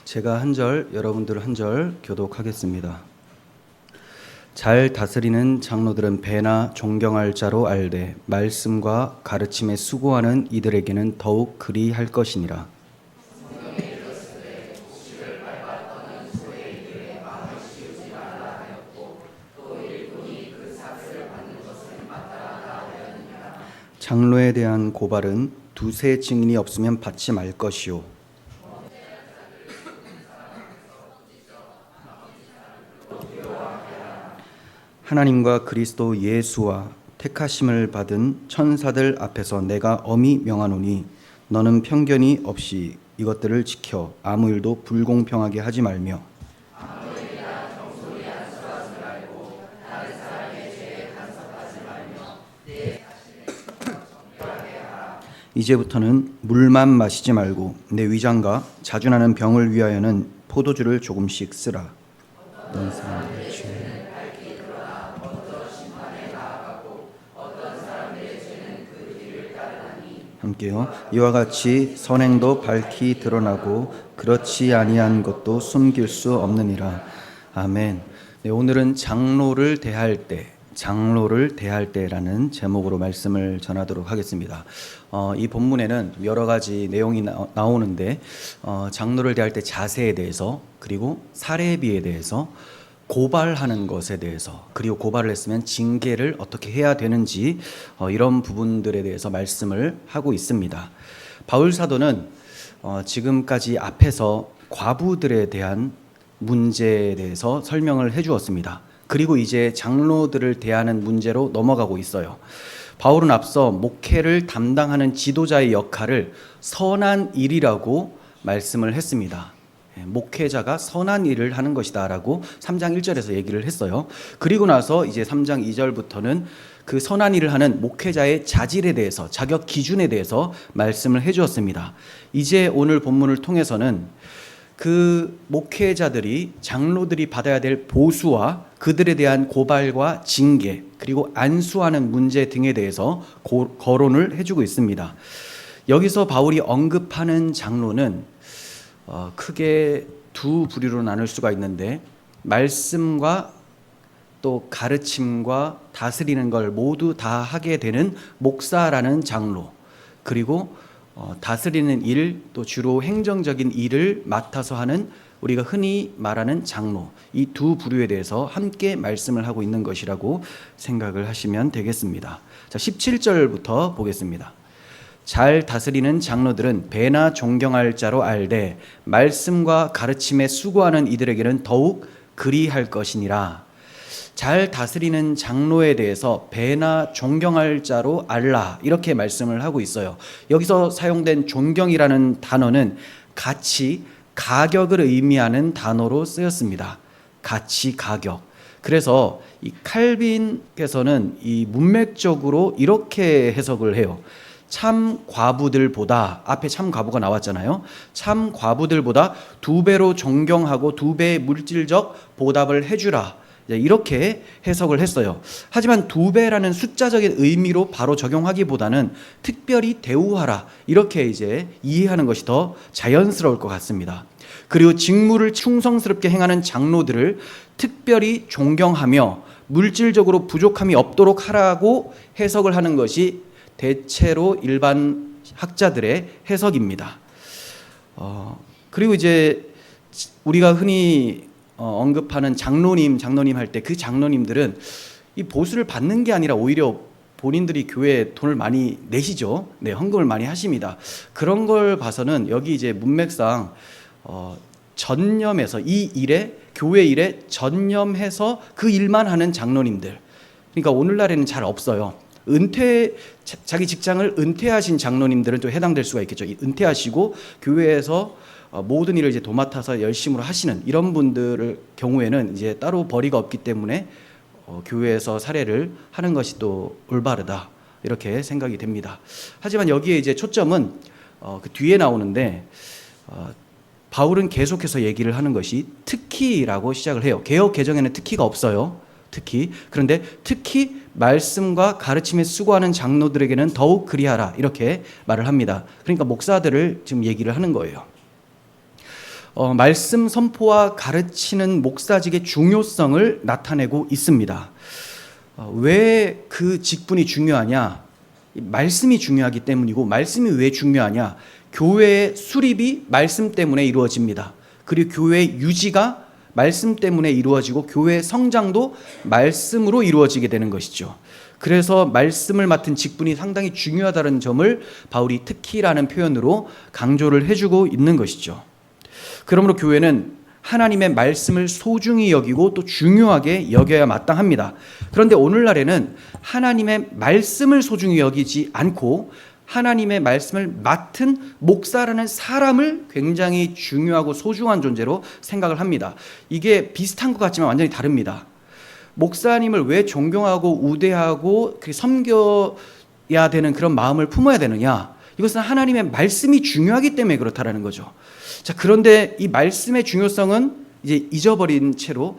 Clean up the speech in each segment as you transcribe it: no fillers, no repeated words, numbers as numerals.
제가 한 절, 여러분들 한 절 교독하겠습니다. 잘 다스리는 장로들은 배나 존경할 자로 알되 말씀과 가르침에 수고하는 이들에게는 더욱 그리할 것이니라. 장로에 대한 고발은 두세 증인이 없으면 받지 말 것이요. 하나님과 그리스도 예수와 택하심을 받은 천사들 앞에서 내가 엄히 명하노니 너는 편견이 없이 이것들을 지켜 아무 일도 불공평하게 하지 말며 이제부터는 물만 마시지 말고 내 위장과 자주 나는 병을 위하여는 포도주를 조금씩 쓰라. 어떤 사람들의 죄 함께요. 이와 같이 선행도 밝히 드러나고 그렇지 아니한 것도 숨길 수 없느니라. 아멘. 네, 오늘은 장로를 대할 때라는 제목으로 말씀을 전하도록 하겠습니다. 이 본문에는 여러 가지 내용이 나오는데 장로를 대할 때 자세에 대해서, 그리고 사례비에 대해서, 고발하는 것에 대해서, 그리고 고발을 했으면 징계를 어떻게 해야 되는지 이런 부분들에 대해서 말씀을 하고 있습니다. 바울 사도는 지금까지 앞에서 과부들에 대한 문제에 대해서 설명을 해주었습니다. 그리고 이제 장로들을 대하는 문제로 넘어가고 있어요. 바울은 앞서 목회를 담당하는 지도자의 역할을 선한 일이라고 말씀을 했습니다. 목회자가 선한 일을 하는 것이다 라고 3장 1절에서 얘기를 했어요. 그리고 나서 이제 3장 2절부터는 그 선한 일을 하는 목회자의 자질에 대해서, 자격 기준에 대해서 말씀을 해주었습니다. 이제 오늘 본문을 통해서는 그 목회자들이, 장로들이 받아야 될 보수와 그들에 대한 고발과 징계, 그리고 안수하는 문제 등에 대해서 거론을 해주고 있습니다. 여기서 바울이 언급하는 장로는 크게 두 부류로 나눌 수가 있는데, 말씀과 또 가르침과 다스리는 걸 모두 다 하게 되는 목사라는 장로, 그리고 다스리는 일, 또 주로 행정적인 일을 맡아서 하는 우리가 흔히 말하는 장로, 이 두 부류에 대해서 함께 말씀을 하고 있는 것이라고 생각을 하시면 되겠습니다. 자, 17절부터 보겠습니다. 잘 다스리는 장로들은 배나 존경할 자로 알되 말씀과 가르침에 수고하는 이들에게는 더욱 그리할 것이니라. 잘 다스리는 장로에 대해서 배나 존경할 자로 알라, 이렇게 말씀을 하고 있어요. 여기서 사용된 존경이라는 단어는 가치, 가격을 의미하는 단어로 쓰였습니다. 가치, 가격. 그래서 이 칼빈께서는 이 문맥적으로 이렇게 해석을 해요. 참 과부들보다, 앞에 참 과부가 나왔잖아요. 참 과부들보다 2배로 존경하고 2배의 물질적 보답을 해주라, 이렇게 해석을 했어요. 하지만 2배라는 숫자적인 의미로 바로 적용하기보다는 특별히 대우하라, 이렇게 이제 이해하는 것이 더 자연스러울 것 같습니다. 그리고 직무를 충성스럽게 행하는 장로들을 특별히 존경하며 물질적으로 부족함이 없도록 하라고 해석을 하는 것이 대체로 일반 학자들의 해석입니다. 그리고 이제 우리가 흔히 언급하는 장로님 할 때 그 장로님들은 이 보수를 받는 게 아니라 오히려 본인들이 교회에 돈을 많이 내시죠. 네, 헌금을 많이 하십니다. 그런 걸 봐서는 여기 이제 문맥상 전념해서 이 일에, 교회 일에 전념해서 그 일만 하는 장로님들, 그러니까 오늘날에는 잘 없어요. 자기 직장을 은퇴하신 장로님들은 또 해당될 수가 있겠죠. 은퇴하시고 교회에서 모든 일을 이제 도맡아서 열심으로 하시는 이런 분들의 경우에는 이제 따로 벌이가 없기 때문에 교회에서 사례를 하는 것이 또 올바르다, 이렇게 생각이 됩니다. 하지만 여기에 이제 초점은 그 뒤에 나오는데, 바울은 계속해서 얘기를 하는 것이 특히라고 시작을 해요. 개역 개정에는 특히가 없어요. 그런데 특히 말씀과 가르침에 수고하는 장로들에게는 더욱 그리하라, 이렇게 말을 합니다. 그러니까 목사들을 지금 얘기를 하는 거예요. 말씀 선포와 가르치는 목사직의 중요성을 나타내고 있습니다. 왜 그 직분이 중요하냐? 말씀이 중요하기 때문이고, 말씀이 왜 중요하냐? 교회의 수립이 말씀 때문에 이루어집니다. 그리고 교회의 유지가 말씀 때문에 이루어지고, 교회의 성장도 말씀으로 이루어지게 되는 것이죠. 그래서 말씀을 맡은 직분이 상당히 중요하다는 점을 바울이 특히라는 표현으로 강조를 해주고 있는 것이죠. 그러므로 교회는 하나님의 말씀을 소중히 여기고 또 중요하게 여겨야 마땅합니다. 그런데 오늘날에는 하나님의 말씀을 소중히 여기지 않고 하나님의 말씀을 맡은 목사라는 사람을 굉장히 중요하고 소중한 존재로 생각을 합니다. 이게 비슷한 것 같지만 완전히 다릅니다. 목사님을 왜 존경하고 우대하고 섬겨야 되는 그런 마음을 품어야 되느냐? 이것은 하나님의 말씀이 중요하기 때문에 그렇다라는 거죠. 자, 그런데 이 말씀의 중요성은 이제 잊어버린 채로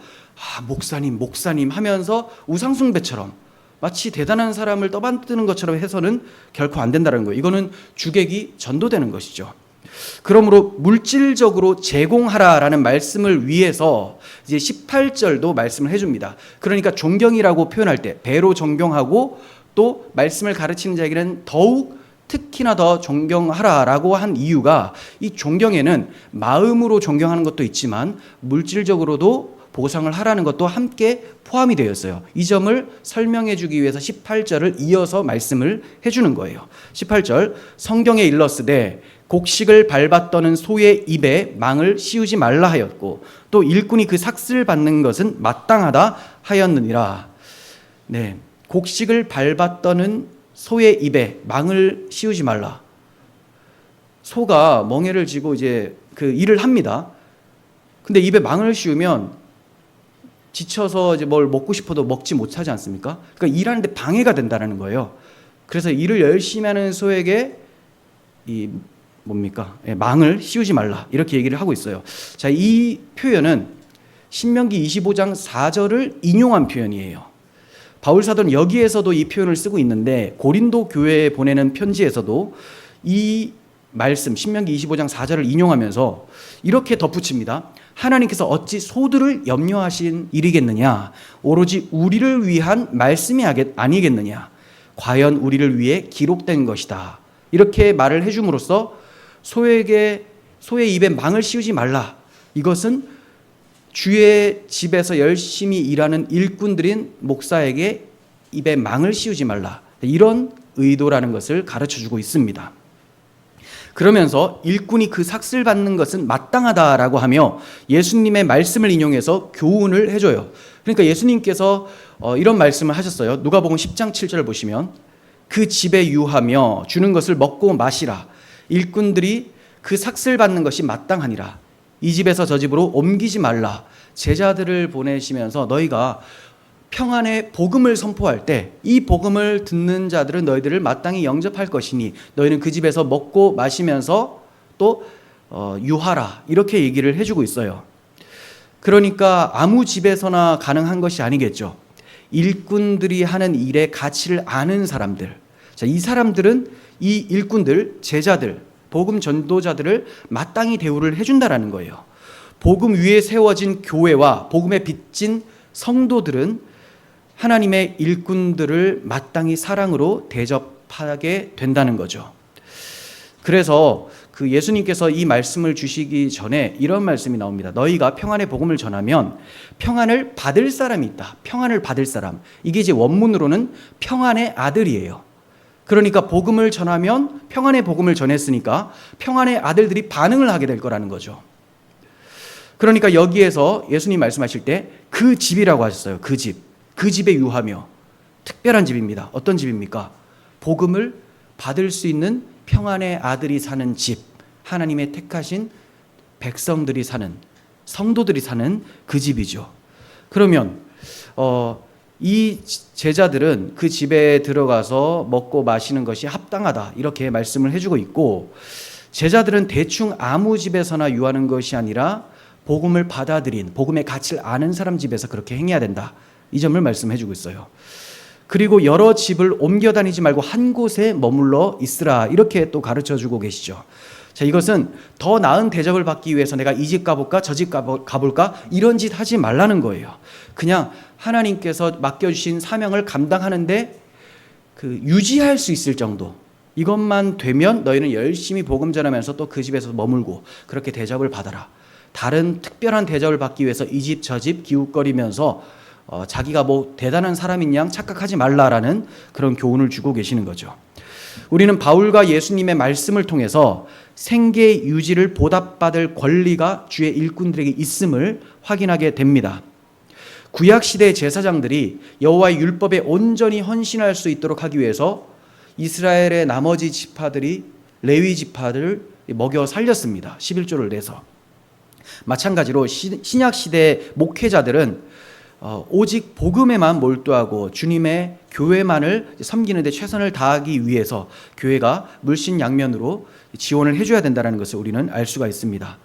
목사님 하면서 우상숭배처럼 마치 대단한 사람을 떠받드는 것처럼 해서는 결코 안 된다는 거예요. 이거는 주객이 전도되는 것이죠. 그러므로 물질적으로 제공하라라는 말씀을 위해서 이제 18절도 말씀을 해줍니다. 그러니까 존경이라고 표현할 때 배로 존경하고 또 말씀을 가르치는 자에게는 더욱 특히나 더 존경하라라고 한 이유가, 이 존경에는 마음으로 존경하는 것도 있지만 물질적으로도 보상을 하라는 것도 함께 포함이 되었어요. 이 점을 설명해 주기 위해서 18절을 이어서 말씀을 해주는 거예요. 18절, 성경에 일렀으되 곡식을 밟았더는 소의 입에 망을 씌우지 말라 하였고 또 일꾼이 그 삭슬 받는 것은 마땅하다 하였느니라. 네, 곡식을 밟았더는 소의 입에 망을 씌우지 말라. 소가 멍에를 쥐고 이제 그 일을 합니다. 근데 입에 망을 씌우면 지쳐서 이제 뭘 먹고 싶어도 먹지 못하지 않습니까? 그러니까 일하는데 방해가 된다는 거예요. 그래서 일을 열심히 하는 소에게 망을 씌우지 말라, 이렇게 얘기를 하고 있어요. 자, 이 표현은 신명기 25장 4절을 인용한 표현이에요. 바울 사도는 여기에서도 이 표현을 쓰고 있는데 고린도 교회에 보내는 편지에서도 이 말씀 신명기 25장 4절을 인용하면서 이렇게 덧붙입니다. 하나님께서 어찌 소들을 염려하신 일이겠느냐? 오로지 우리를 위한 말씀이 아니겠느냐? 과연 우리를 위해 기록된 것이다. 이렇게 말을 해줌으로써 소의 입에 망을 씌우지 말라. 이것은 주의 집에서 열심히 일하는 일꾼들인 목사에게 입에 망을 씌우지 말라, 이런 의도라는 것을 가르쳐주고 있습니다. 그러면서 일꾼이 그 삭슬 받는 것은 마땅하다라고 하며 예수님의 말씀을 인용해서 교훈을 해줘요. 그러니까 예수님께서 이런 말씀을 하셨어요. 누가복음 10장 7절을 보시면 그 집에 유하며 주는 것을 먹고 마시라. 일꾼들이 그 삭슬 받는 것이 마땅하니라. 이 집에서 저 집으로 옮기지 말라. 제자들을 보내시면서 너희가 평안의 복음을 선포할 때 이 복음을 듣는 자들은 너희들을 마땅히 영접할 것이니 너희는 그 집에서 먹고 마시면서 또 유하라, 이렇게 얘기를 해주고 있어요. 그러니까 아무 집에서나 가능한 것이 아니겠죠. 일꾼들이 하는 일의 가치를 아는 사람들, 자, 이 사람들은 이 일꾼들, 제자들, 복음 전도자들을 마땅히 대우를 해준다라는 거예요. 복음 위에 세워진 교회와 복음에 빚진 성도들은 하나님의 일꾼들을 마땅히 사랑으로 대접하게 된다는 거죠. 그래서 그 예수님께서 이 말씀을 주시기 전에 이런 말씀이 나옵니다. 너희가 평안의 복음을 전하면 평안을 받을 사람이 있다. 평안을 받을 사람. 이게 이제 원문으로는 평안의 아들이에요. 그러니까 복음을 전하면 평안의 복음을 전했으니까 평안의 아들들이 반응을 하게 될 거라는 거죠. 그러니까 여기에서 예수님 말씀하실 때 그 집이라고 하셨어요. 그 집. 그 집에 유하며, 특별한 집입니다. 어떤 집입니까? 복음을 받을 수 있는 평안의 아들이 사는 집, 하나님의 택하신 백성들이 사는, 성도들이 사는 그 집이죠. 그러면 이 제자들은 그 집에 들어가서 먹고 마시는 것이 합당하다, 이렇게 말씀을 해주고 있고, 제자들은 대충 아무 집에서나 유하는 것이 아니라 복음을 받아들인, 복음의 가치를 아는 사람 집에서 그렇게 행해야 된다, 이 점을 말씀해주고 있어요. 그리고 여러 집을 옮겨 다니지 말고 한 곳에 머물러 있으라, 이렇게 또 가르쳐주고 계시죠. 자, 이것은 더 나은 대접을 받기 위해서 내가 이 집 가볼까 저 집 가볼까 이런 짓 하지 말라는 거예요. 그냥 하나님께서 맡겨주신 사명을 감당하는데 유지할 수 있을 정도, 이것만 되면 너희는 열심히 복음 전하면서 또 그 집에서 머물고 그렇게 대접을 받아라. 다른 특별한 대접을 받기 위해서 이 집 저 집 기웃거리면서 자기가 뭐 대단한 사람인 양 착각하지 말라라는 그런 교훈을 주고 계시는 거죠. 우리는 바울과 예수님의 말씀을 통해서 생계 유지를 보답받을 권리가 주의 일꾼들에게 있음을 확인하게 됩니다. 구약시대의 제사장들이 여호와의 율법에 온전히 헌신할 수 있도록 하기 위해서 이스라엘의 나머지 지파들이 레위 지파들을 먹여 살렸습니다. 11조를 내서. 마찬가지로 신약시대의 목회자들은 오직 복음에만 몰두하고 주님의 교회만을 섬기는 데 최선을 다하기 위해서 교회가 물신양면으로 지원을 해줘야 된다는 것을 우리는 알 수가 있습니다.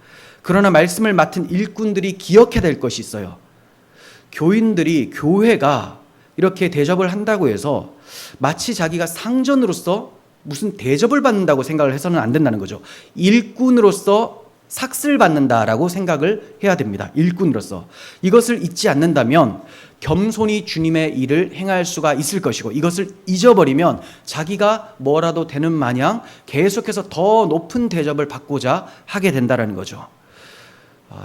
그러나 말씀을 맡은 일꾼들이 기억해야 될 것이 있어요. 교인들이 교회가 이렇게 대접을 한다고 해서 마치 자기가 상전으로서 무슨 대접을 받는다고 생각을 해서는 안 된다는 거죠. 일꾼으로서 삭슬 받는다라고 생각을 해야 됩니다. 일꾼으로서. 이것을 잊지 않는다면 겸손히 주님의 일을 행할 수가 있을 것이고, 이것을 잊어버리면 자기가 뭐라도 되는 마냥 계속해서 더 높은 대접을 받고자 하게 된다는 거죠.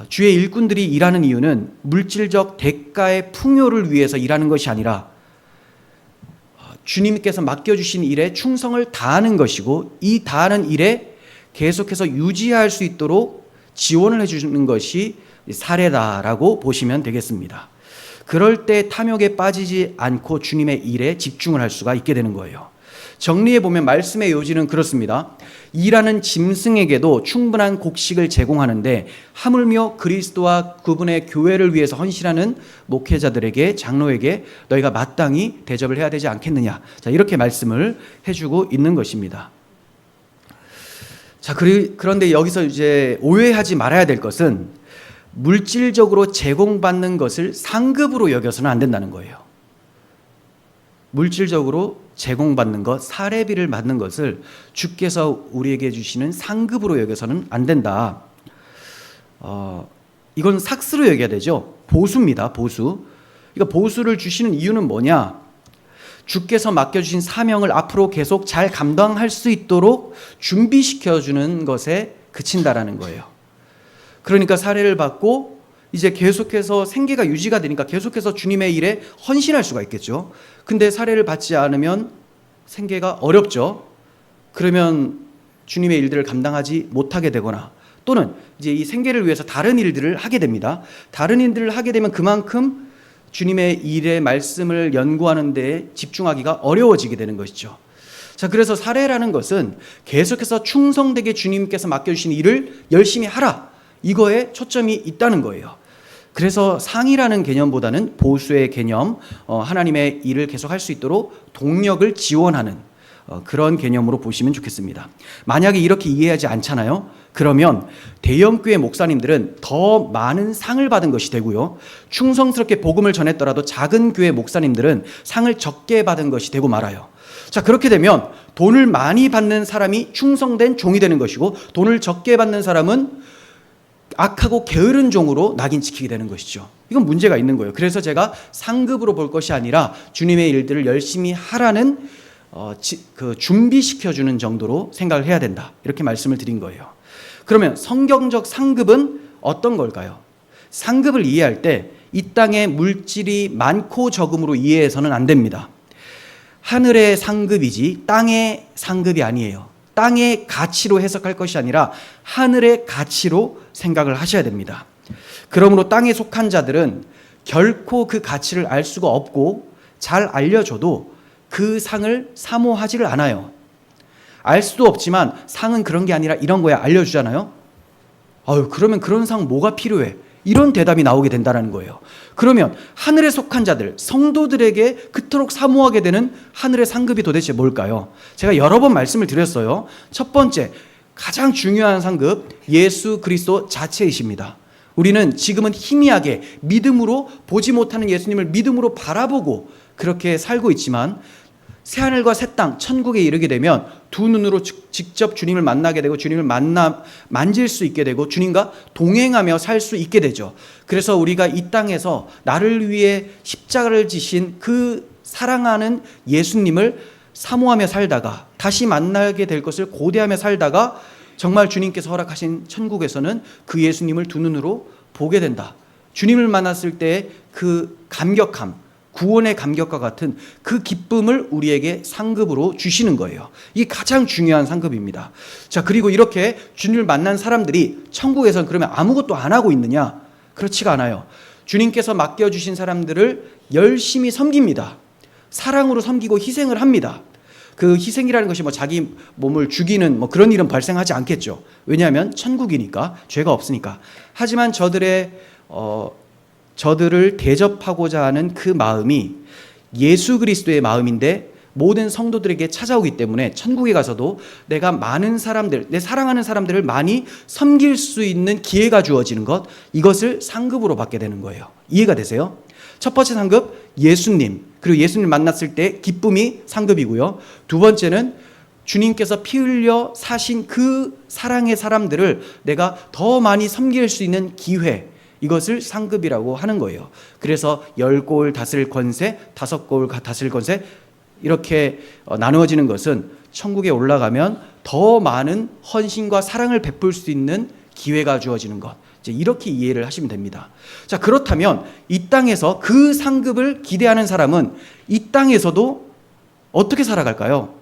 주의 일꾼들이 일하는 이유는 물질적 대가의 풍요를 위해서 일하는 것이 아니라 주님께서 맡겨주신 일에 충성을 다하는 것이고, 이 다하는 일에 계속해서 유지할 수 있도록 지원을 해주는 것이 사례다라고 보시면 되겠습니다. 그럴 때 탐욕에 빠지지 않고 주님의 일에 집중을 할 수가 있게 되는 거예요. 정리해보면 말씀의 요지는 그렇습니다. 일하는 짐승에게도 충분한 곡식을 제공하는데 하물며 그리스도와 그분의 교회를 위해서 헌신하는 목회자들에게, 장로에게 너희가 마땅히 대접을 해야 되지 않겠느냐. 자, 이렇게 말씀을 해주고 있는 것입니다. 자, 그런데 여기서 이제 오해하지 말아야 될 것은 물질적으로 제공받는 것을 상급으로 여겨서는 안 된다는 거예요. 물질적으로 제공받는 것, 사례비를 받는 것을 주께서 우리에게 주시는 상급으로 여겨서는 안 된다. 이건 삭스로 여겨야 되죠. 보수입니다. 보수. 그러니까 보수를 주시는 이유는 뭐냐? 주께서 맡겨주신 사명을 앞으로 계속 잘 감당할 수 있도록 준비시켜주는 것에 그친다라는 거예요. 그러니까 사례를 받고 이제 계속해서 생계가 유지가 되니까 계속해서 주님의 일에 헌신할 수가 있겠죠. 근데 사례를 받지 않으면 생계가 어렵죠. 그러면 주님의 일들을 감당하지 못하게 되거나, 또는 이제 이 생계를 위해서 다른 일들을 하게 됩니다. 다른 일들을 하게 되면 그만큼 주님의 일의 말씀을 연구하는 데 집중하기가 어려워지게 되는 것이죠. 자, 그래서 사례라는 것은 계속해서 충성되게 주님께서 맡겨주신 일을 열심히 하라, 이거에 초점이 있다는 거예요. 그래서 상이라는 개념보다는 보수의 개념, 하나님의 일을 계속할 수 있도록 동력을 지원하는 그런 개념으로 보시면 좋겠습니다. 만약에 이렇게 이해하지 않잖아요. 그러면 대형교회 목사님들은 더 많은 상을 받은 것이 되고요, 충성스럽게 복음을 전했더라도 작은 교회 목사님들은 상을 적게 받은 것이 되고 말아요. 자, 그렇게 되면 돈을 많이 받는 사람이 충성된 종이 되는 것이고, 돈을 적게 받는 사람은 악하고 게으른 종으로 낙인 찍히게 되는 것이죠. 이건 문제가 있는 거예요. 그래서 제가 상급으로 볼 것이 아니라 주님의 일들을 열심히 하라는 준비시켜주는 정도로 생각을 해야 된다, 이렇게 말씀을 드린 거예요. 그러면 성경적 상급은 어떤 걸까요? 상급을 이해할 때 이 땅의 물질이 많고 적음으로 이해해서는 안 됩니다. 하늘의 상급이지 땅의 상급이 아니에요. 땅의 가치로 해석할 것이 아니라 하늘의 가치로 생각을 하셔야 됩니다. 그러므로 땅에 속한 자들은 결코 그 가치를 알 수가 없고, 잘 알려줘도 그 상을 사모하지를 않아요. 알 수도 없지만 상은 그런 게 아니라 이런 거야 알려주잖아요. 그러면 그런 상 뭐가 필요해? 이런 대답이 나오게 된다는 거예요. 그러면 하늘에 속한 자들, 성도들에게 그토록 사모하게 되는 하늘의 상급이 도대체 뭘까요? 제가 여러 번 말씀을 드렸어요. 첫 번째, 가장 중요한 상급, 예수 그리스도 자체이십니다. 우리는 지금은 희미하게 믿음으로, 보지 못하는 예수님을 믿음으로 바라보고 그렇게 살고 있지만, 새하늘과 새 땅, 천국에 이르게 되면 두 눈으로 직접 주님을 만나게 되고 주님을 만질 수 있게 되고 주님과 동행하며 살 수 있게 되죠. 그래서 우리가 이 땅에서 나를 위해 십자가를 지신 그 사랑하는 예수님을 사모하며 살다가 다시 만나게 될 것을 고대하며 살다가 정말 주님께서 허락하신 천국에서는 그 예수님을 두 눈으로 보게 된다. 주님을 만났을 때의 그 감격함, 구원의 감격과 같은 그 기쁨을 우리에게 상급으로 주시는 거예요. 이게 가장 중요한 상급입니다. 자, 그리고 이렇게 주님을 만난 사람들이 천국에서는 그러면 아무것도 안 하고 있느냐? 그렇지가 않아요. 주님께서 맡겨주신 사람들을 열심히 섬깁니다. 사랑으로 섬기고 희생을 합니다. 그 희생이라는 것이 뭐 자기 몸을 죽이는 뭐 그런 일은 발생하지 않겠죠. 왜냐하면 천국이니까, 죄가 없으니까. 하지만 저들을 대접하고자 하는 그 마음이 예수 그리스도의 마음인데 모든 성도들에게 찾아오기 때문에 천국에 가서도 내가 많은 사람들, 내 사랑하는 사람들을 많이 섬길 수 있는 기회가 주어지는 것, 이것을 상급으로 받게 되는 거예요. 이해가 되세요? 첫 번째 상급, 예수님, 그리고 예수님 만났을 때 기쁨이 상급이고요. 두 번째는 주님께서 피 흘려 사신 그 사랑의 사람들을 내가 더 많이 섬길 수 있는 기회, 이것을 상급이라고 하는 거예요. 그래서 10골 다스릴 권세, 5골 다스릴 권세, 이렇게 나누어지는 것은 천국에 올라가면 더 많은 헌신과 사랑을 베풀 수 있는 기회가 주어지는 것, 이제 이렇게 이해를 하시면 됩니다. 자, 그렇다면 이 땅에서 그 상급을 기대하는 사람은 이 땅에서도 어떻게 살아갈까요?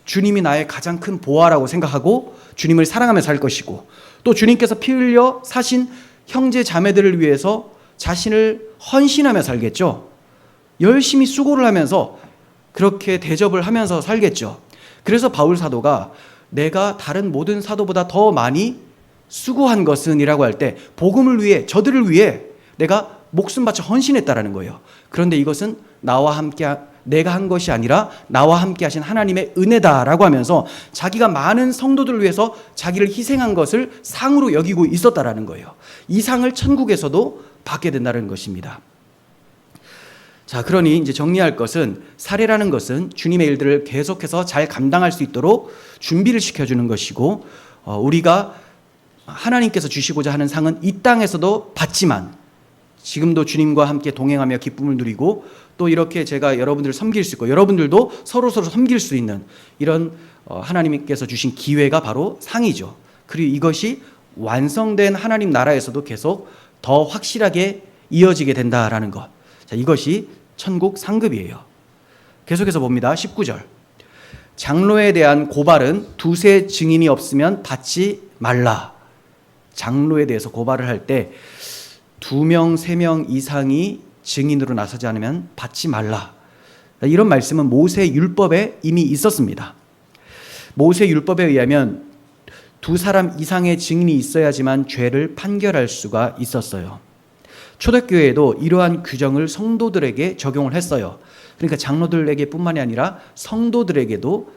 주님이 나의 가장 큰 보화라고 생각하고 주님을 사랑하며 살 것이고, 또 주님께서 피 흘려 사신 형제 자매들을 위해서 자신을 헌신하며 살겠죠. 열심히 수고를 하면서 그렇게 대접을 하면서 살겠죠. 그래서 바울 사도가 내가 다른 모든 사도보다 더 많이 수고한 것은 이라고 할 때 복음을 위해, 저들을 위해 내가 목숨 바쳐 헌신했다라는 거예요. 그런데 이것은 나와 함께, 내가 한 것이 아니라 나와 함께 하신 하나님의 은혜다라고 하면서 자기가 많은 성도들을 위해서 자기를 희생한 것을 상으로 여기고 있었다라는 거예요. 이 상을 천국에서도 받게 된다는 것입니다. 자, 그러니 이제 정리할 것은, 사례라는 것은 주님의 일들을 계속해서 잘 감당할 수 있도록 준비를 시켜주는 것이고, 우리가 하나님께서 주시고자 하는 상은 이 땅에서도 받지만 지금도 주님과 함께 동행하며 기쁨을 누리고, 또 이렇게 제가 여러분들을 섬길 수 있고 여러분들도 서로서로 섬길 수 있는 이런 하나님께서 주신 기회가 바로 상이죠. 그리고 이것이 완성된 하나님 나라에서도 계속 더 확실하게 이어지게 된다라는 것. 자, 이것이 천국 상급이에요. 계속해서 봅니다. 19절. 장로에 대한 고발은 두세 증인이 없으면 받지 말라. 장로에 대해서 고발을 할 때 2명, 3명 이상이 증인으로 나서지 않으면 받지 말라. 이런 말씀은 모세 율법에 이미 있었습니다. 모세 율법에 의하면 2사람 이상의 증인이 있어야지만 죄를 판결할 수가 있었어요. 초대교회에도 이러한 규정을 성도들에게 적용을 했어요. 그러니까 장로들에게 뿐만이 아니라 성도들에게도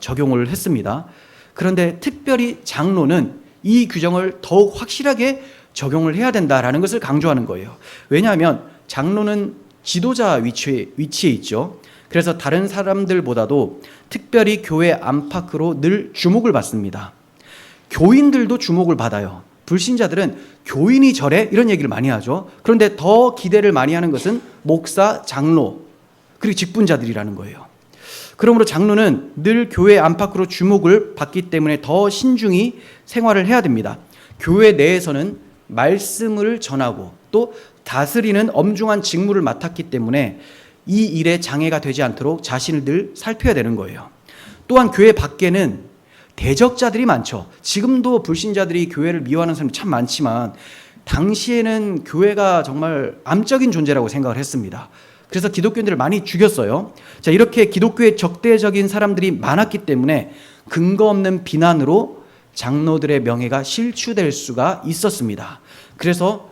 적용을 했습니다. 그런데 특별히 장로는 이 규정을 더욱 확실하게 적용을 해야 된다라는 것을 강조하는 거예요. 왜냐하면 장로는 지도자 위치에 있죠. 그래서 다른 사람들보다도 특별히 교회 안팎으로 늘 주목을 받습니다. 교인들도 주목을 받아요. 불신자들은 교인이 저래? 이런 얘기를 많이 하죠. 그런데 더 기대를 많이 하는 것은 목사, 장로, 그리고 직분자들이라는 거예요. 그러므로 장로는 늘 교회 안팎으로 주목을 받기 때문에 더 신중히 생활을 해야 됩니다. 교회 내에서는 말씀을 전하고 또 다스리는 엄중한 직무를 맡았기 때문에 이 일에 장애가 되지 않도록 자신을 늘 살펴야 되는 거예요. 또한 교회 밖에는 대적자들이 많죠. 지금도 불신자들이 교회를 미워하는 사람이 참 많지만 당시에는 교회가 정말 암적인 존재라고 생각을 했습니다. 그래서 기독교인들을 많이 죽였어요. 자, 이렇게 기독교에 적대적인 사람들이 많았기 때문에 근거 없는 비난으로 장로들의 명예가 실추될 수가 있었습니다. 그래서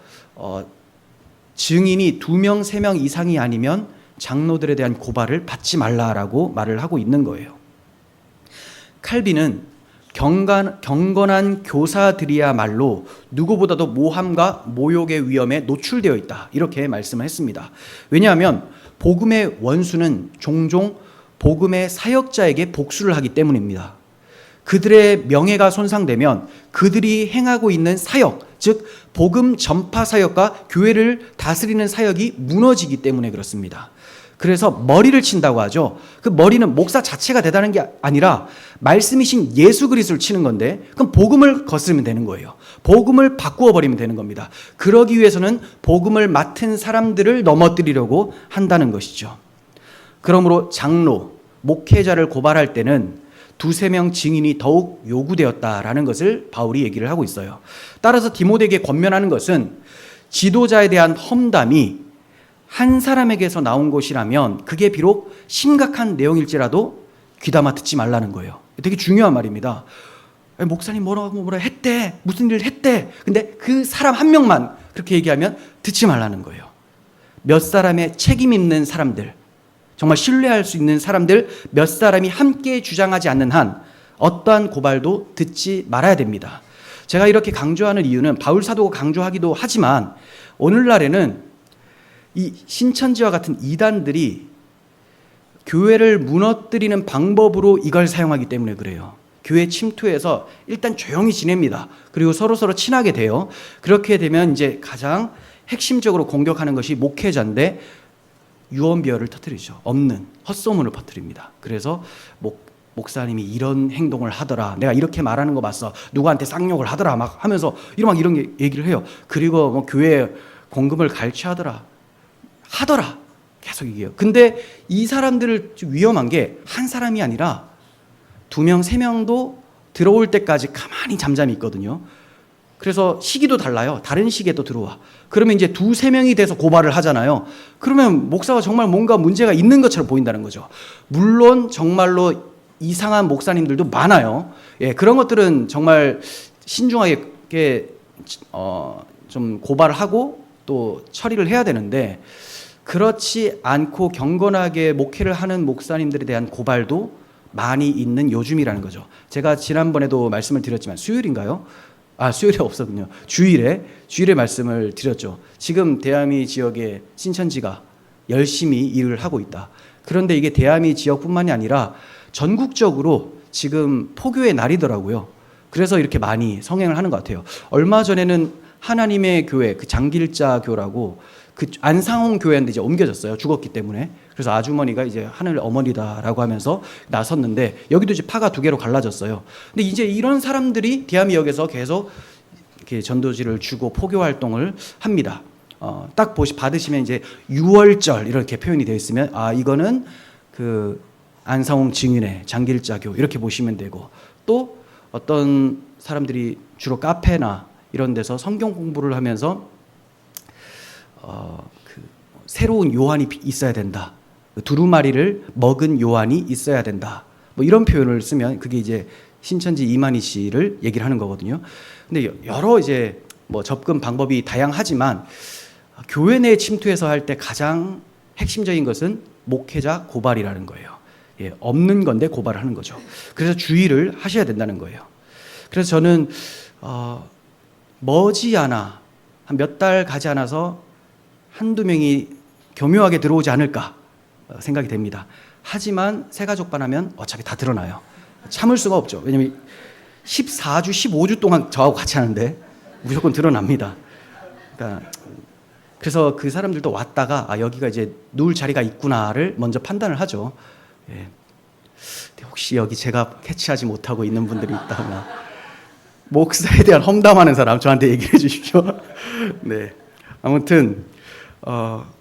증인이 2명, 3명 이상이 아니면 장로들에 대한 고발을 받지 말라라고 말을 하고 있는 거예요. 칼빈은 경건한 교사들이야말로 누구보다도 모함과 모욕의 위험에 노출되어 있다, 이렇게 말씀을 했습니다. 왜냐하면 복음의 원수는 종종 복음의 사역자에게 복수를 하기 때문입니다. 그들의 명예가 손상되면 그들이 행하고 있는 사역, 즉 복음 전파 사역과 교회를 다스리는 사역이 무너지기 때문에 그렇습니다. 그래서 머리를 친다고 하죠. 그 머리는 목사 자체가 대단한 게 아니라 말씀이신 예수 그리스도를 치는 건데, 그럼 복음을 거스르면 되는 거예요. 복음을 바꾸어 버리면 되는 겁니다. 그러기 위해서는 복음을 맡은 사람들을 넘어뜨리려고 한다는 것이죠. 그러므로 장로, 목회자를 고발할 때는 두세 명 증인이 더욱 요구되었다라는 것을 바울이 얘기를 하고 있어요. 따라서 디모데에게 권면하는 것은 지도자에 대한 험담이 한 사람에게서 나온 것이라면 그게 비록 심각한 내용일지라도 귀담아 듣지 말라는 거예요. 되게 중요한 말입니다. 목사님 뭐라 했대, 무슨 일을 했대. 근데 그 사람 한 명만 그렇게 얘기하면 듣지 말라는 거예요. 몇 사람의 책임 있는 사람들, 정말 신뢰할 수 있는 사람들 몇 사람이 함께 주장하지 않는 한 어떠한 고발도 듣지 말아야 됩니다. 제가 이렇게 강조하는 이유는 바울 사도가 강조하기도 하지만 오늘날에는 이 신천지와 같은 이단들이 교회를 무너뜨리는 방법으로 이걸 사용하기 때문에 그래요. 교회 침투해서 일단 조용히 지냅니다. 그리고 서로 친하게 돼요. 그렇게 되면 이제 가장 핵심적으로 공격하는 것이 목회자인데 유언비어를 터뜨리죠. 없는 헛소문을 퍼뜨립니다. 그래서 목사님이 이런 행동을 하더라, 내가 이렇게 말하는 거 봤어, 누구한테 쌍욕을 하더라 막 하면서 이런 얘기를 해요. 그리고 뭐 교회 공금을 갈취하더라 계속 얘기해요. 근데 이 사람들을 위험한 게 한 사람이 아니라 2명, 3명도 들어올 때까지 가만히 잠잠히 있거든요. 그래서 시기도 달라요. 다른 시기에 또 들어와. 그러면 이제 2-3명이 돼서 고발을 하잖아요. 그러면 목사가 정말 뭔가 문제가 있는 것처럼 보인다는 거죠. 물론 정말로 이상한 목사님들도 많아요. 예, 그런 것들은 정말 신중하게 좀 고발을 하고 또 처리를 해야 되는데, 그렇지 않고 경건하게 목회를 하는 목사님들에 대한 고발도 많이 있는 요즘이라는 거죠. 제가 지난번에도 말씀을 드렸지만 수요일인가요? 수요일에 없었군요. 주일에 말씀을 드렸죠. 지금 대아미 지역의 신천지가 열심히 일을 하고 있다. 그런데 이게 대아미 지역뿐만이 아니라 전국적으로 지금 포교의 날이더라고요. 그래서 이렇게 많이 성행을 하는 것 같아요. 얼마 전에는 하나님의 교회, 그 장길자 교라고 그 안상홍 교회인데 이제 옮겨졌어요. 죽었기 때문에. 그래서 아주머니가 이제 하늘 어머니다라고 하면서 나섰는데 여기도 이제 파가 2개로 갈라졌어요. 근데 이제 이런 사람들이 디아미역에서 계속 이렇게 전도지를 주고 포교 활동을 합니다. 딱 받으시면 이제 6월절 이렇게 표현이 되어 있으면 이거는 그 안상홍 증인의 장길자교 이렇게 보시면 되고, 또 어떤 사람들이 주로 카페나 이런 데서 성경 공부를 하면서 새로운 요한이 있어야 된다. 두루마리를 먹은 요한이 있어야 된다. 뭐 이런 표현을 쓰면 그게 이제 신천지 이만희 씨를 얘기를 하는 거거든요. 근데 여러 이제 뭐 접근 방법이 다양하지만 교회 내에 침투해서 할 때 가장 핵심적인 것은 목회자 고발이라는 거예요. 예, 없는 건데 고발을 하는 거죠. 그래서 주의를 하셔야 된다는 거예요. 그래서 저는 머지않아 한 몇 달 가지 않아서 한두 명이 교묘하게 들어오지 않을까 생각이 됩니다. 하지만 새가족반하면 어차피 다 드러나요. 참을 수가 없죠. 왜냐하면 14주, 15주 동안 저하고 같이 하는데 무조건 드러납니다. 그러니까 그래서 그 사람들도 왔다가 여기가 이제 누울 자리가 있구나를 먼저 판단을 하죠. 예. 혹시 여기 제가 캐치하지 못하고 있는 분들이 있다면 목사에 대한 험담하는 사람 저한테 얘기해 주십시오. 네. 아무튼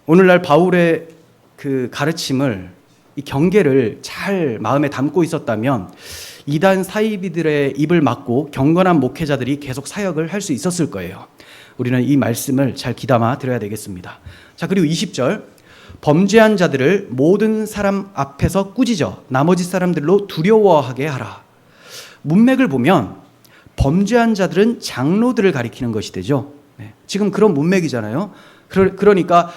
오늘날 바울의 그 가르침을, 이 경계를 잘 마음에 담고 있었다면 이단 사이비들의 입을 막고 경건한 목회자들이 계속 사역을 할 수 있었을 거예요. 우리는 이 말씀을 잘 귀담아 들어야 되겠습니다. 자, 그리고 20절, 범죄한 자들을 모든 사람 앞에서 꾸짖어 나머지 사람들로 두려워하게 하라. 문맥을 보면 범죄한 자들은 장로들을 가리키는 것이 되죠. 네. 지금 그런 문맥이잖아요. 그러니까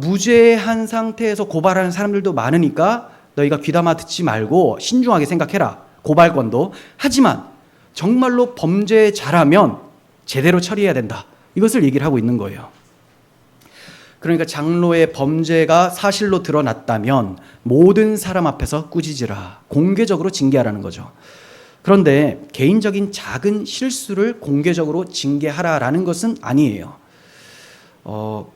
무죄한 상태에서 고발하는 사람들도 많으니까 너희가 귀담아 듣지 말고 신중하게 생각해라. 고발권도. 하지만 정말로 범죄자라면 제대로 처리해야 된다. 이것을 얘기를 하고 있는 거예요. 그러니까 장로의 범죄가 사실로 드러났다면 모든 사람 앞에서 꾸짖으라, 공개적으로 징계하라는 거죠. 그런데 개인적인 작은 실수를 공개적으로 징계하라라는 것은 아니에요.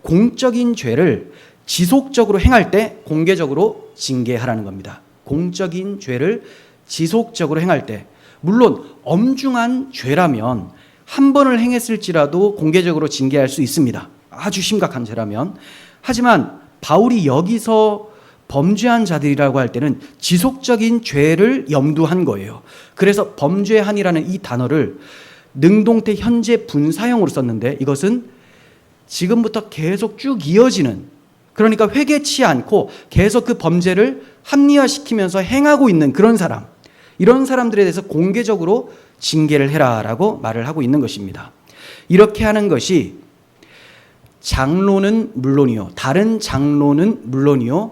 공적인 죄를 지속적으로 행할 때 공개적으로 징계하라는 겁니다. 공적인 죄를 지속적으로 행할 때, 물론 엄중한 죄라면 한 번을 행했을지라도 공개적으로 징계할 수 있습니다. 아주 심각한 죄라면. 하지만 바울이 여기서 범죄한 자들이라고 할 때는 지속적인 죄를 염두한 거예요. 그래서 범죄한이라는 이 단어를 능동태 현재 분사형으로 썼는데, 이것은 지금부터 계속 쭉 이어지는, 그러니까 회개치 않고 계속 그 범죄를 합리화시키면서 행하고 있는 그런 사람, 이런 사람들에 대해서 공개적으로 징계를 해라라고 말을 하고 있는 것입니다. 이렇게 하는 것이 장로는 물론이요, 다른 장로는 물론이요,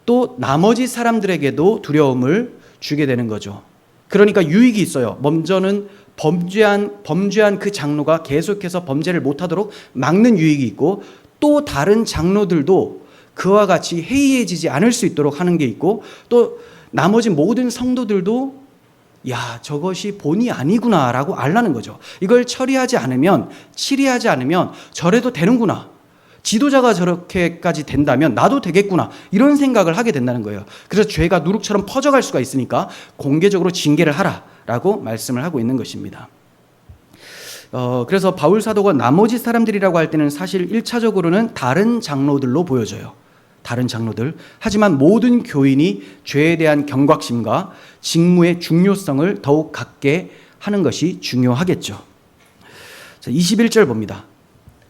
또 나머지 사람들에게도 두려움을 주게 되는 거죠. 그러니까 유익이 있어요. 먼저는 범죄한 그 장로가 계속해서 범죄를 못하도록 막는 유익이 있고, 또 다른 장로들도 그와 같이 해이해지지 않을 수 있도록 하는 게 있고, 또 나머지 모든 성도들도 야, 저것이 본의 아니구나라고 알라는 거죠. 이걸 처리하지 않으면, 치리하지 않으면 저래도 되는구나, 지도자가 저렇게까지 된다면 나도 되겠구나, 이런 생각을 하게 된다는 거예요. 그래서 죄가 누룩처럼 퍼져갈 수가 있으니까 공개적으로 징계를 하라라고 말씀을 하고 있는 것입니다. 그래서 바울 사도가 나머지 사람들이라고 할 때는 사실 1차적으로는 다른 장로들로 보여져요. 다른 장로들. 하지만 모든 교인이 죄에 대한 경각심과 직무의 중요성을 더욱 갖게 하는 것이 중요하겠죠. 자, 21절 봅니다.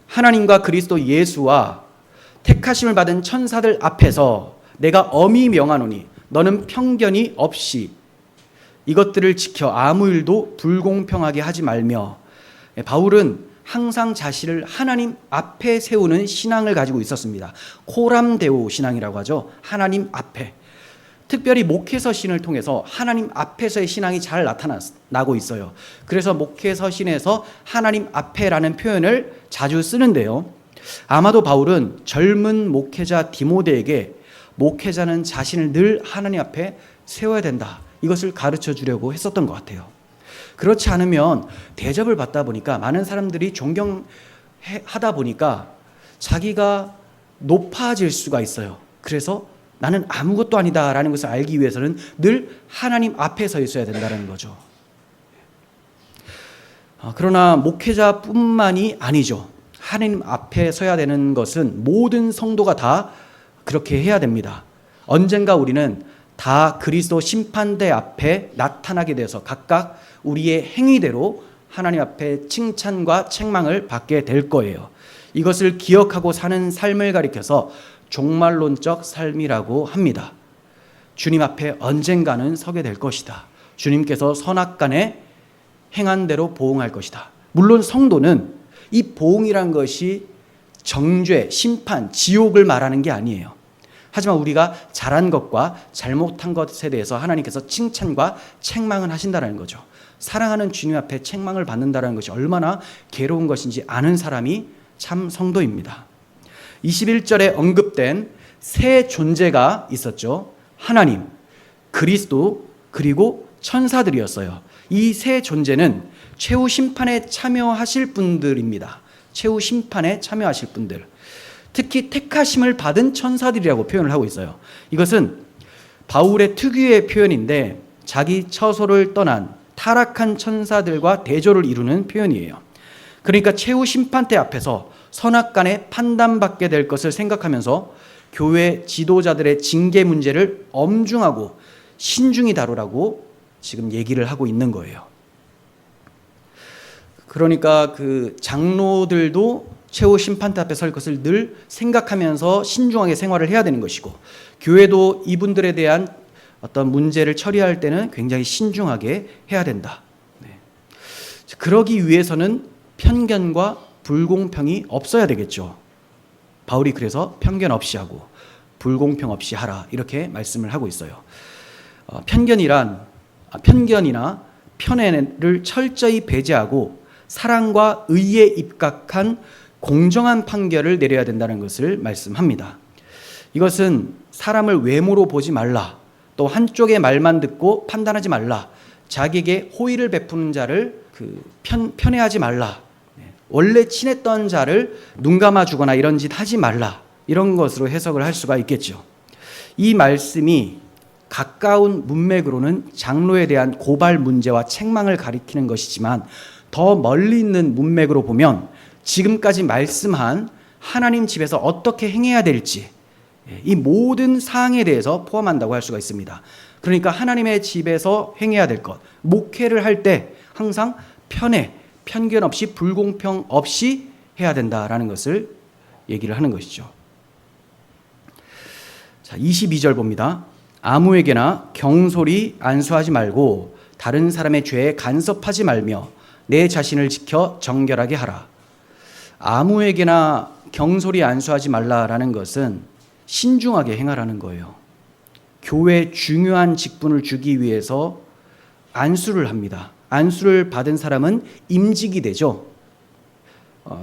하나님과 그리스도 예수와 택하심을 받은 천사들 앞에서 내가 엄히 명하노니 너는 편견이 없이 이것들을 지켜 아무 일도 불공평하게 하지 말며. 바울은 항상 자신을 하나님 앞에 세우는 신앙을 가지고 있었습니다. 코람데오 신앙이라고 하죠. 하나님 앞에. 특별히 목회서신을 통해서 하나님 앞에서의 신앙이 잘 나타나고 있어요. 그래서 목회서신에서 하나님 앞에라는 표현을 자주 쓰는데요. 아마도 바울은 젊은 목회자 디모데에게 목회자는 자신을 늘 하나님 앞에 세워야 된다, 이것을 가르쳐 주려고 했었던 것 같아요. 그렇지 않으면 대접을 받다 보니까 많은 사람들이 존경하다 보니까 자기가 높아질 수가 있어요. 그래서 나는 아무것도 아니다라는 것을 알기 위해서는 늘 하나님 앞에 서 있어야 된다는 거죠. 그러나 목회자뿐만이 아니죠. 하나님 앞에 서야 되는 것은 모든 성도가 다 그렇게 해야 됩니다. 언젠가 우리는 다 그리스도 심판대 앞에 나타나게 돼서 각각 우리의 행위대로 하나님 앞에 칭찬과 책망을 받게 될 거예요. 이것을 기억하고 사는 삶을 가리켜서 종말론적 삶이라고 합니다. 주님 앞에 언젠가는 서게 될 것이다. 주님께서 선악간에 행한 대로 보응할 것이다. 물론 성도는 이 보응이란 것이 정죄, 심판, 지옥을 말하는 게 아니에요. 하지만 우리가 잘한 것과 잘못한 것에 대해서 하나님께서 칭찬과 책망을 하신다는 거죠. 사랑하는 주님 앞에 책망을 받는다는 것이 얼마나 괴로운 것인지 아는 사람이 참 성도입니다. 21절에 언급된 세 존재가 있었죠. 하나님, 그리스도, 그리고 천사들이었어요. 이 세 존재는 최후 심판에 참여하실 분들입니다. 최후 심판에 참여하실 분들. 특히 택하심을 받은 천사들이라고 표현을 하고 있어요. 이것은 바울의 특유의 표현인데 자기 처소를 떠난 타락한 천사들과 대조를 이루는 표현이에요. 그러니까 최후 심판대 앞에서 선악간에 판단받게 될 것을 생각하면서 교회 지도자들의 징계 문제를 엄중하고 신중히 다루라고 지금 얘기를 하고 있는 거예요. 그러니까 그 장로들도 최후 심판대 앞에 설 것을 늘 생각하면서 신중하게 생활을 해야 되는 것이고, 교회도 이분들에 대한 어떤 문제를 처리할 때는 굉장히 신중하게 해야 된다. 네. 그러기 위해서는 편견과 불공평이 없어야 되겠죠. 바울이 그래서 편견 없이 하고 불공평 없이 하라, 이렇게 말씀을 하고 있어요. 편견이나 편애를 철저히 배제하고 사랑과 의에 입각한 공정한 판결을 내려야 된다는 것을 말씀합니다. 이것은 사람을 외모로 보지 말라, 또 한쪽의 말만 듣고 판단하지 말라, 자기에게 호의를 베푸는 자를 편애하지 말라, 원래 친했던 자를 눈 감아주거나 이런 짓 하지 말라, 이런 것으로 해석을 할 수가 있겠죠. 이 말씀이 가까운 문맥으로는 장로에 대한 고발 문제와 책망을 가리키는 것이지만, 더 멀리 있는 문맥으로 보면 지금까지 말씀한 하나님 집에서 어떻게 행해야 될지, 이 모든 사항에 대해서 포함한다고 할 수가 있습니다. 그러니까 하나님의 집에서 행해야 될 것, 목회를 할 때 항상 편애, 편견 없이, 불공평 없이 해야 된다라는 것을 얘기를 하는 것이죠. 자, 22절 봅니다. 아무에게나 경솔히 안수하지 말고 다른 사람의 죄에 간섭하지 말며 내 자신을 지켜 정결하게 하라. 아무에게나 경솔히 안수하지 말라라는 것은 신중하게 행하라는 거예요. 교회에 중요한 직분을 주기 위해서 안수를 합니다. 안수를 받은 사람은 임직이 되죠.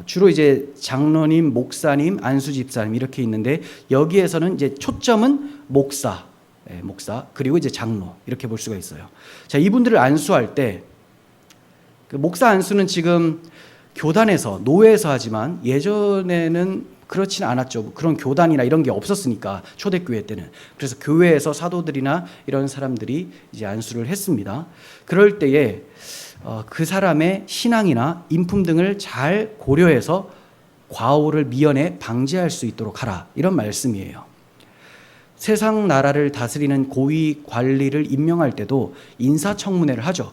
주로 이제 장로님, 목사님, 안수 집사님 이렇게 있는데, 여기에서는 이제 초점은 목사 그리고 이제 장로 이렇게 볼 수가 있어요. 자, 이분들을 안수할 때 그 목사 안수는 지금 교단에서, 노회에서 하지만 예전에는 그렇지는 않았죠. 그런 교단이나 이런 게 없었으니까, 초대교회 때는. 그래서 교회에서 사도들이나 이런 사람들이 이제 안수를 했습니다. 그럴 때에 그 사람의 신앙이나 인품 등을 잘 고려해서 과오를 미연에 방지할 수 있도록 하라, 이런 말씀이에요. 세상 나라를 다스리는 고위 관리를 임명할 때도 인사청문회를 하죠.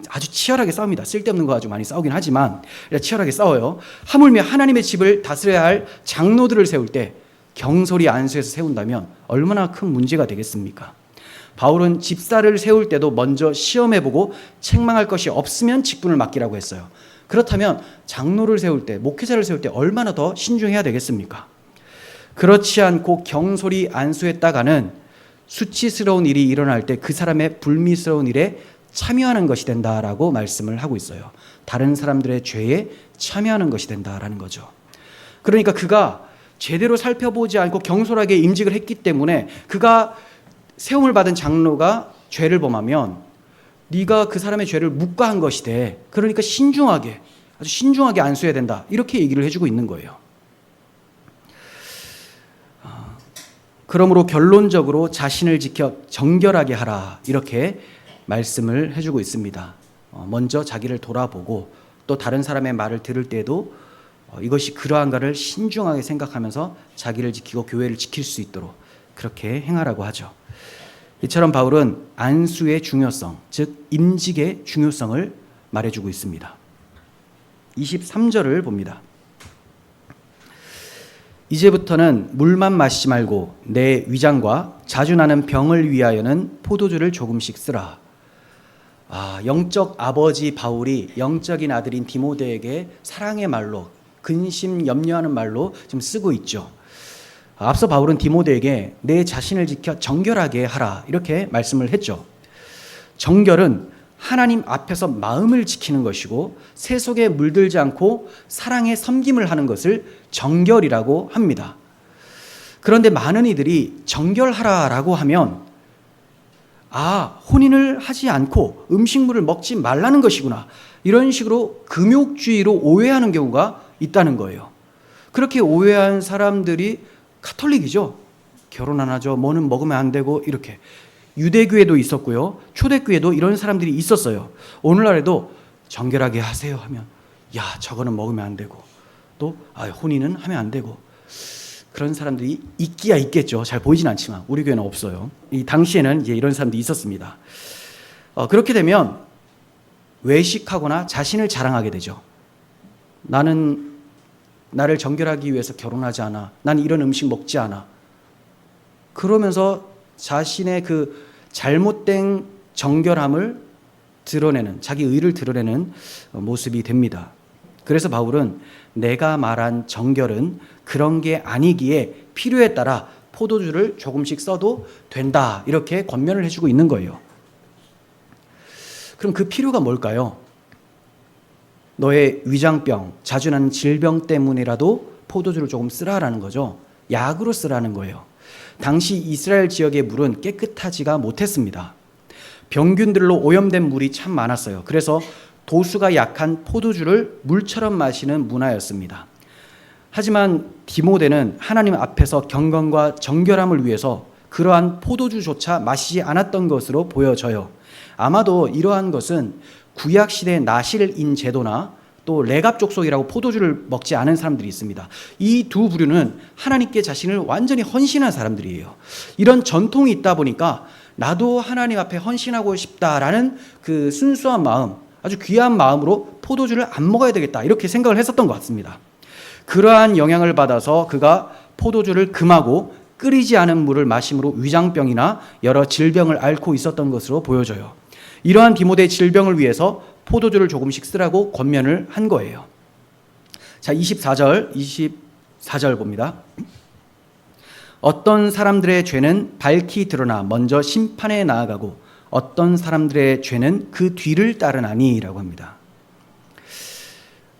아주 치열하게 싸웁니다. 쓸데없는 거 아주 많이 싸우긴 하지만 치열하게 싸워요. 하물며 하나님의 집을 다스려야 할 장로들을 세울 때 경솔히 안수해서 세운다면 얼마나 큰 문제가 되겠습니까? 바울은 집사를 세울 때도 먼저 시험해보고 책망할 것이 없으면 직분을 맡기라고 했어요. 그렇다면 장로를 세울 때, 목회자를 세울 때 얼마나 더 신중해야 되겠습니까? 그렇지 않고 경솔히 안수했다가는 수치스러운 일이 일어날 때 그 사람의 불미스러운 일에 참여하는 것이 된다라고 말씀을 하고 있어요. 다른 사람들의 죄에 참여하는 것이 된다라는 거죠. 그러니까 그가 제대로 살펴보지 않고 경솔하게 임직을 했기 때문에, 그가 세움을 받은 장로가 죄를 범하면 네가 그 사람의 죄를 묵과한 것이 돼. 그러니까 신중하게, 아주 신중하게 안수해야 된다, 이렇게 얘기를 해주고 있는 거예요. 그러므로 결론적으로 자신을 지켜 정결하게 하라, 이렇게 말씀을 해주고 있습니다. 먼저 자기를 돌아보고, 또 다른 사람의 말을 들을 때도 이것이 그러한가를 신중하게 생각하면서 자기를 지키고 교회를 지킬 수 있도록 그렇게 행하라고 하죠. 이처럼 바울은 안수의 중요성, 즉 임직의 중요성을 말해주고 있습니다. 23절을 봅니다. 이제부터는 물만 마시지 말고 내 위장과 자주 나는 병을 위하여는 포도주를 조금씩 쓰라. 영적 아버지 바울이 영적인 아들인 디모데에게 사랑의 말로, 근심 염려하는 말로 좀 쓰고 있죠. 앞서 바울은 디모데에게 내 자신을 지켜 정결하게 하라, 이렇게 말씀을 했죠. 정결은 하나님 앞에서 마음을 지키는 것이고, 세속에 물들지 않고 사랑에 섬김을 하는 것을 정결이라고 합니다. 그런데 많은 이들이 정결하라라고 하면 혼인을 하지 않고 음식물을 먹지 말라는 것이구나, 이런 식으로 금욕주의로 오해하는 경우가 있다는 거예요. 그렇게 오해한 사람들이 가톨릭이죠. 결혼 안 하죠, 뭐는 먹으면 안 되고, 이렇게. 유대교회도 있었고요, 초대교회도 이런 사람들이 있었어요. 오늘날에도 정결하게 하세요 하면 저거는 먹으면 안 되고, 또 혼인은 하면 안 되고, 그런 사람들이 있기야 있겠죠. 잘 보이진 않지만 우리 교회는 없어요. 이 당시에는 이제 이런 사람들이 있었습니다. 그렇게 되면 외식하거나 자신을 자랑하게 되죠. 나는 나를 정결하기 위해서 결혼하지 않아, 난 이런 음식 먹지 않아, 그러면서 자신의 그 잘못된 정결함을 드러내는, 자기 의를 드러내는 모습이 됩니다. 그래서 바울은 내가 말한 정결은 그런 게 아니기에 필요에 따라 포도주를 조금씩 써도 된다, 이렇게 권면을 해주고 있는 거예요. 그럼 그 필요가 뭘까요? 너의 위장병, 자주 나는 질병 때문이라도 포도주를 조금 쓰라라는 거죠. 약으로 쓰라는 거예요. 당시 이스라엘 지역의 물은 깨끗하지가 못했습니다. 병균들로 오염된 물이 참 많았어요. 그래서 도수가 약한 포도주를 물처럼 마시는 문화였습니다. 하지만 디모데는 하나님 앞에서 경건과 정결함을 위해서 그러한 포도주조차 마시지 않았던 것으로 보여져요. 아마도 이러한 것은 구약시대 나실인 제도나 또 레갑 족속이라고 포도주를 먹지 않은 사람들이 있습니다. 이 두 부류는 하나님께 자신을 완전히 헌신한 사람들이에요. 이런 전통이 있다 보니까 나도 하나님 앞에 헌신하고 싶다라는 그 순수한 마음, 아주 귀한 마음으로 포도주를 안 먹어야 되겠다 이렇게 생각을 했었던 것 같습니다. 그러한 영향을 받아서 그가 포도주를 금하고 끓이지 않은 물을 마심으로 위장병이나 여러 질병을 앓고 있었던 것으로 보여져요. 이러한 디모데의 질병을 위해서 포도주를 조금씩 쓰라고 권면을 한 거예요. 자, 24절 봅니다. 어떤 사람들의 죄는 밝히 드러나 먼저 심판에 나아가고 어떤 사람들의 죄는 그 뒤를 따르나니 라고 합니다.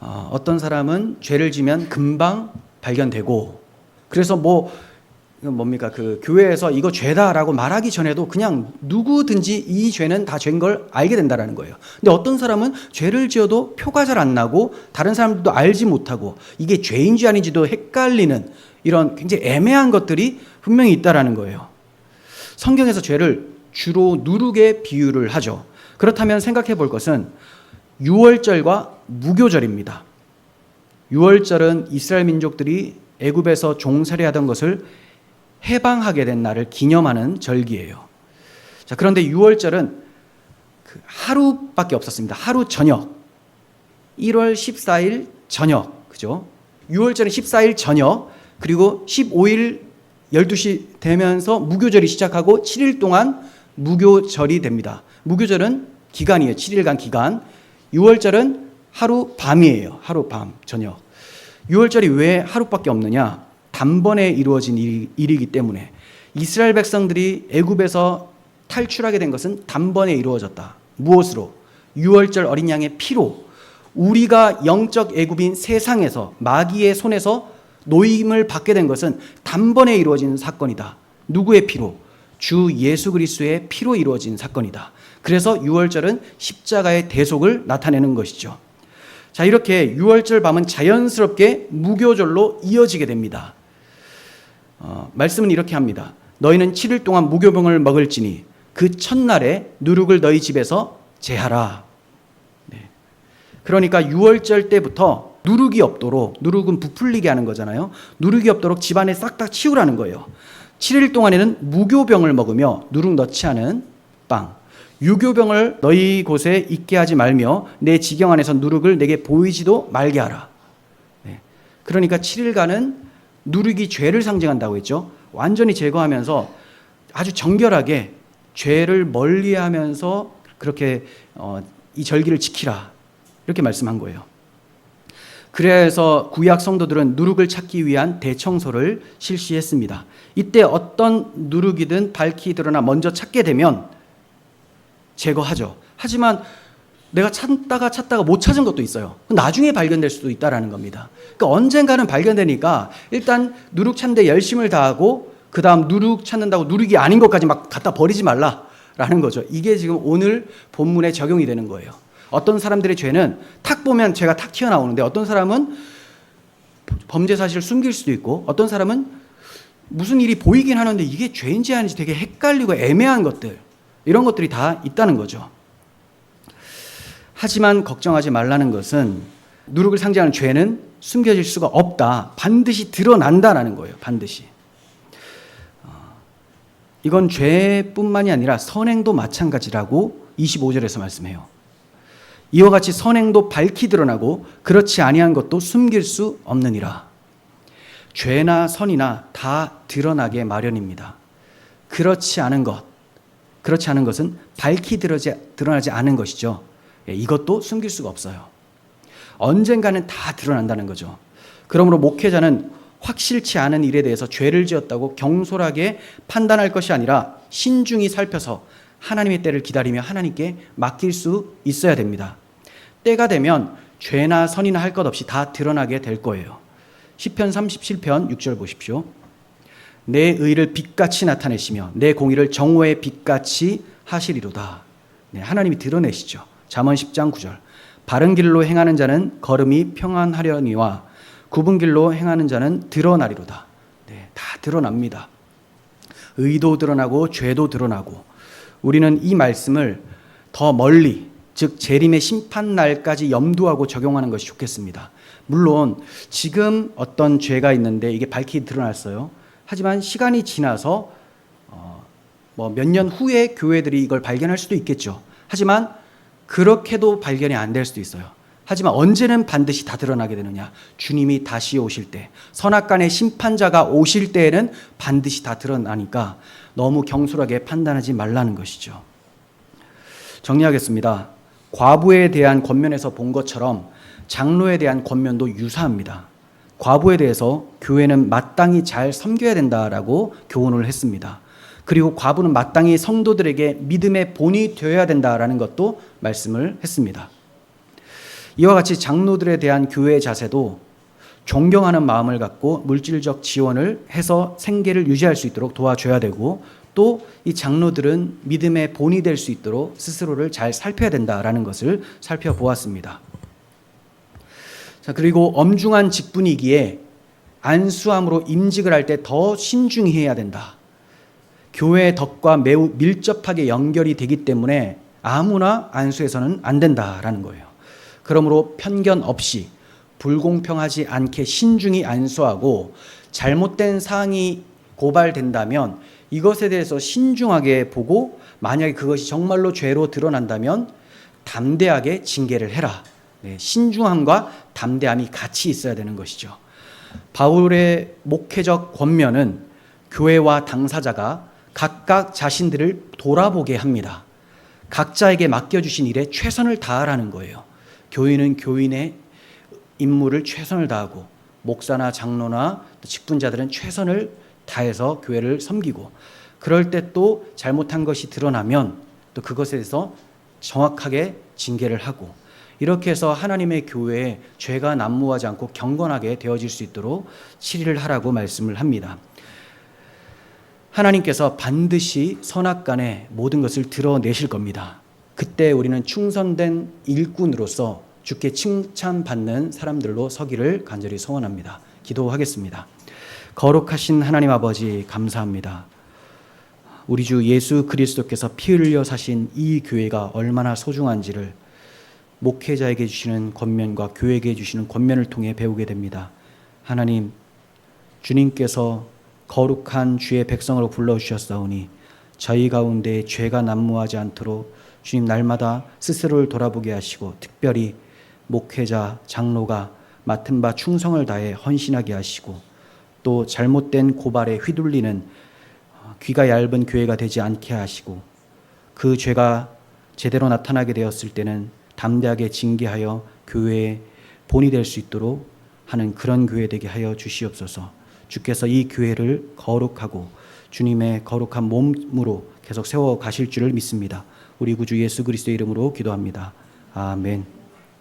어떤 사람은 죄를 지면 금방 발견되고, 그래서 뭡니까? 그 교회에서 이거 죄다라고 말하기 전에도 그냥 누구든지 이 죄는 다 죄인 걸 알게 된다라는 거예요. 근데 어떤 사람은 죄를 지어도 표가 잘 안 나고 다른 사람들도 알지 못하고 이게 죄인지 아닌지도 헷갈리는 이런 굉장히 애매한 것들이 분명히 있다라는 거예요. 성경에서 죄를 주로 누룩에 비유를 하죠. 그렇다면 생각해 볼 것은 유월절과 무교절입니다. 유월절은 이스라엘 민족들이 애굽에서 종살이 하던 것을 해방하게 된 날을 기념하는 절기예요. 자, 그런데 유월절은 그 하루밖에 없었습니다. 하루 저녁. 1월 14일 저녁. 그죠? 유월절은 14일 저녁, 그리고 15일 12시 되면서 무교절이 시작하고 7일 동안 무교절이 됩니다. 무교절은 기간이에요. 7일간 기간. 유월절은 하루 밤이에요. 하루 밤, 저녁. 유월절이 왜 하루밖에 없느냐? 단번에 이루어진 일이기 때문에. 이스라엘 백성들이 애굽에서 탈출하게 된 것은 단번에 이루어졌다. 무엇으로? 유월절 어린 양의 피로. 우리가 영적 애굽인 세상에서 마귀의 손에서 노임을 받게 된 것은 단번에 이루어진 사건이다. 누구의 피로? 주 예수 그리스도의 피로 이루어진 사건이다. 그래서 유월절은 십자가의 대속을 나타내는 것이죠. 자, 이렇게 유월절 밤은 자연스럽게 무교절로 이어지게 됩니다. 말씀은 이렇게 합니다. 너희는 7일 동안 무교병을 먹을지니 그 첫날에 누룩을 너희 집에서 제하라. 네. 그러니까 유월절 때부터 누룩이 없도록, 누룩은 부풀리게 하는 거잖아요. 누룩이 없도록 집안에 싹 다 치우라는 거예요. 7일 동안에는 무교병을 먹으며 누룩 넣지 않은 빵, 유교병을 너희 곳에 있게 하지 말며 내 지경 안에서 누룩을 내게 보이지도 말게 하라. 네. 그러니까 7일간은 누룩이 죄를 상징한다고 했죠. 완전히 제거하면서 아주 정결하게 죄를 멀리하면서 그렇게 이 절기를 지키라 이렇게 말씀한 거예요. 그래서 구약 성도들은 누룩을 찾기 위한 대청소를 실시했습니다. 이때 어떤 누룩이든 밝히 드러나 먼저 찾게 되면 제거하죠. 하지만 내가 찾다가 못 찾은 것도 있어요. 나중에 발견될 수도 있다라는 겁니다. 그러니까 언젠가는 발견되니까 일단 누룩 찾는 데 열심을 다하고 그 다음 누룩 찾는다고 누룩이 아닌 것까지 막 갖다 버리지 말라라는 거죠. 이게 지금 오늘 본문에 적용이 되는 거예요. 어떤 사람들의 죄는 탁 보면 죄가 탁 튀어나오는데 어떤 사람은 범죄 사실을 숨길 수도 있고 어떤 사람은 무슨 일이 보이긴 하는데 이게 죄인지 아닌지 되게 헷갈리고 애매한 것들, 이런 것들이 다 있다는 거죠. 하지만 걱정하지 말라는 것은 누룩을 상징하는 죄는 숨겨질 수가 없다. 반드시 드러난다라는 거예요. 반드시. 이건 죄뿐만이 아니라 선행도 마찬가지라고 25절에서 말씀해요. 이와 같이 선행도 밝히 드러나고 그렇지 아니한 것도 숨길 수 없느니라. 죄나 선이나 다 드러나게 마련입니다. 그렇지 않은 것은 밝히 드러나지 않은 것이죠. 이것도 숨길 수가 없어요. 언젠가는 다 드러난다는 거죠. 그러므로 목회자는 확실치 않은 일에 대해서 죄를 지었다고 경솔하게 판단할 것이 아니라 신중히 살펴서 하나님의 때를 기다리며 하나님께 맡길 수 있어야 됩니다. 때가 되면 죄나 선이나 할 것 없이 다 드러나게 될 거예요. 시편 37편 6절 보십시오. 내 의를 빛같이 나타내시며 내 공의를 정오의 빛같이 하시리로다. 네, 하나님이 드러내시죠. 잠언 10장 9절. 바른 길로 행하는 자는 걸음이 평안하려니와 굽은 길로 행하는 자는 드러나리로다. 네, 다 드러납니다. 의도 드러나고 죄도 드러나고, 우리는 이 말씀을 더 멀리, 즉 재림의 심판 날까지 염두하고 적용하는 것이 좋겠습니다. 물론 지금 어떤 죄가 있는데 이게 밝히 드러났어요. 하지만 시간이 지나서 몇 년 후에 교회들이 이걸 발견할 수도 있겠죠. 하지만 그렇게도 발견이 안 될 수도 있어요. 하지만 언제는 반드시 다 드러나게 되느냐? 주님이 다시 오실 때, 선악간의 심판자가 오실 때에는 반드시 다 드러나니까 너무 경솔하게 판단하지 말라는 것이죠. 정리하겠습니다. 과부에 대한 권면에서 본 것처럼 장로에 대한 권면도 유사합니다. 과부에 대해서 교회는 마땅히 잘 섬겨야 된다라고 교훈을 했습니다. 그리고 과부는 마땅히 성도들에게 믿음의 본이 되어야 된다라는 것도 말씀을 했습니다. 이와 같이 장로들에 대한 교회의 자세도 존경하는 마음을 갖고 물질적 지원을 해서 생계를 유지할 수 있도록 도와줘야 되고, 또 이 장로들은 믿음의 본이 될 수 있도록 스스로를 잘 살펴야 된다라는 것을 살펴보았습니다. 자, 그리고 엄중한 직분이기에 안수함으로 임직을 할 때 더 신중히 해야 된다. 교회의 덕과 매우 밀접하게 연결이 되기 때문에 아무나 안수해서는 안 된다라는 거예요. 그러므로 편견 없이 불공평하지 않게 신중히 안수하고, 잘못된 사항이 고발된다면 이것에 대해서 신중하게 보고, 만약에 그것이 정말로 죄로 드러난다면 담대하게 징계를 해라. 네, 신중함과 담대함이 같이 있어야 되는 것이죠. 바울의 목회적 권면은 교회와 당사자가 각각 자신들을 돌아보게 합니다. 각자에게 맡겨주신 일에 최선을 다하라는 거예요. 교인은 교인의 임무를 최선을 다하고, 목사나 장로나 직분자들은 최선을 다해서 교회를 섬기고, 그럴 때 또 잘못한 것이 드러나면 또 그것에 대해서 정확하게 징계를 하고, 이렇게 해서 하나님의 교회에 죄가 난무하지 않고 경건하게 되어질 수 있도록 치리를 하라고 말씀을 합니다. 하나님께서 반드시 선악간에 모든 것을 드러내실 겁니다. 그때 우리는 충성된 일꾼으로서 주께 칭찬받는 사람들로 서기를 간절히 소원합니다. 기도하겠습니다. 거룩하신 하나님 아버지, 감사합니다. 우리 주 예수 그리스도께서 피 흘려 사신 이 교회가 얼마나 소중한지를 목회자에게 주시는 권면과 교회에게 주시는 권면을 통해 배우게 됩니다. 하나님, 주님께서 거룩한 주의 백성으로 불러주셨사오니 저희 가운데 죄가 난무하지 않도록 주님 날마다 스스로를 돌아보게 하시고, 특별히 목회자, 장로가 맡은 바 충성을 다해 헌신하게 하시고, 또 잘못된 고발에 휘둘리는 귀가 얇은 교회가 되지 않게 하시고, 그 죄가 제대로 나타나게 되었을 때는 담대하게 징계하여 교회의 본이 될 수 있도록 하는 그런 교회 되게 하여 주시옵소서. 주께서 이 교회를 거룩하고 주님의 거룩한 몸으로 계속 세워 가실 줄을 믿습니다. 우리 구주 예수 그리스도의 이름으로 기도합니다. 아멘.